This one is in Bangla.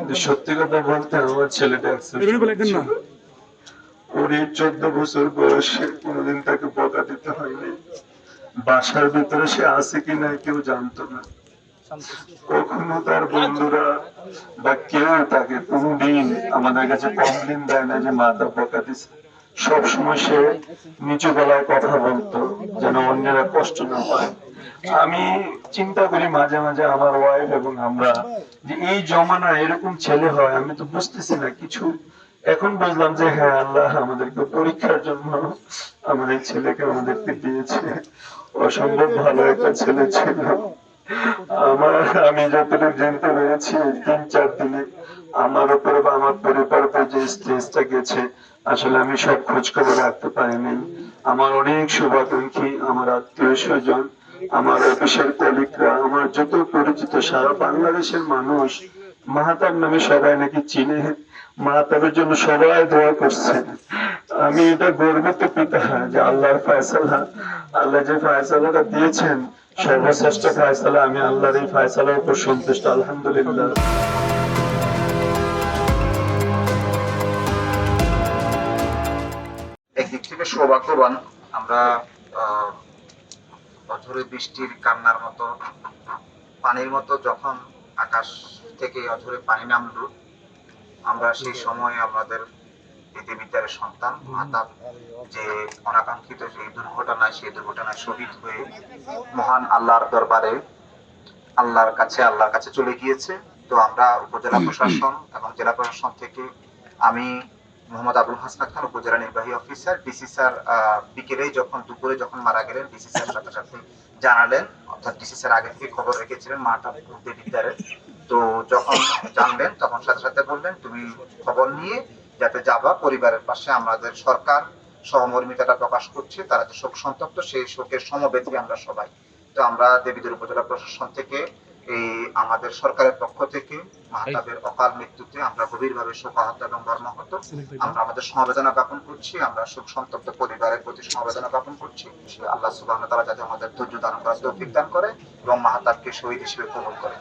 কিন্তু সত্যি কথা বলতে আমার ছেলেটা ওর এই 14 বছর বয়সে কোনোদিন তাকে বকা দিতে হয়নি। বাসার ভিতরে সে আছে কিনা কেউ জানতো না। কখনো তার বন্ধুরা বা কেউ তাকে কোনদিন আমাদের কাছে কমপ্লেন দেয় না যে মাথা বকা দিছে। সবসময় সে নিচু গলায় কথা বলতো যেন অন্যেরা কষ্ট না পায়। আমি চিন্তা করি মাঝে মাঝে আমার ওয়াইফ এবং আমরা যে এই জমানা এরকম ছেলে হয়, আমি তো বুঝতেছি না কিছু। এখন বুঝলাম যে হ্যাঁ, আল্লাহ আমাদেরকে পরীক্ষার জন্য আমার এই ছেলেকে আমাদেরকে দিয়েছে। অসম্ভব ভালো একটা ছেলে ছিল আমার। আমি যতটুকু জানতে পেরেছি 3-4 দিনে আমার উপরে বা আমার পরিবার উপরে যে স্ট্রেসটা গেছে, আসলে আমি সব খোঁজ খবর রাখতে পারিনি। আমার অনেক শুভাকাঙ্ক্ষী, আমার আত্মীয় স্বজন, আমার অফিসের কলিগরা, আমার যত পরিচিত সারা বাংলাদেশের মানুষ মাহাতাব নামে সবাই নাকি চিনে। মাহাতাবের জন্য সবাই দোয়া করছে। আমি এটা গর্বিত পিতা যে আল্লাহর ফয়সালা, আল্লাহ যে ফয়সালাটা দিয়েছেন সর্বশ্রেষ্ঠ ফয়সালা। আমি আল্লাহর এই ফয়সালার উপর সন্তুষ্ট, আলহামদুলিল্লাহ। একদিক থেকে সৌভাগ্যবান আমরা। অঝরে বৃষ্টির কান্নার মতো, পানির মতো যখন আকাশ থেকে অঝরে পানি নামলো, আমরা সেই সময় আমাদের দেবীদ্বারের সন্তান মাতা যে অনাকাঙ্ক্ষিত সেই দুর্ঘটনায় শহীদ হয়ে মহান আল্লাহর দরবারে আল্লাহর কাছে চলে গিয়েছে। তো আমরা উপজেলা প্রশাসন এবং জেলা প্রশাসন থেকে আমি মোহাম্মদ আবুল হাসনাত খান, উপজেলা নির্বাহী অফিসার, ডিসি স্যার দুপুরে যখন মারা গেলেন, ডিসি স্যার সাথে সাথে জানালেন, অর্থাৎ ডিসি স্যার আগে থেকে খবর রেখেছিলেন মাতা দেবীদ্বারের। তো যখন জানলেন তখন সাথে সাথে বললেন তুমি খবর নিয়ে যাতে যাবা পরিবারের পাশে। আমাদের সরকার সহমর্মিতাটা প্রকাশ করছে, তারা যে শোক সন্তপ্ত সেই শোকের সমবেতী আমরা সবাই। তো আমরা দেবীদের উপজেলা প্রশাসন থেকে আমাদের সরকারের পক্ষ থেকে মাহতাবের অকাল মৃত্যুতে আমরা গভীরভাবে শোকাহত এবং মর্মাহত। আমরা আমাদের সমবেদনা জ্ঞাপন করছি, আমরা শোক সন্তপ্ত পরিবারের প্রতি সমবেদনা জ্ঞাপন করছি। আল্লাহ সুবহানাহু ওয়া তাআলা যাতে আমাদের ধৈর্য দান করার তৌফিক দান করে এবং মাহতাবকে শহীদ হিসেবে কবুল করে।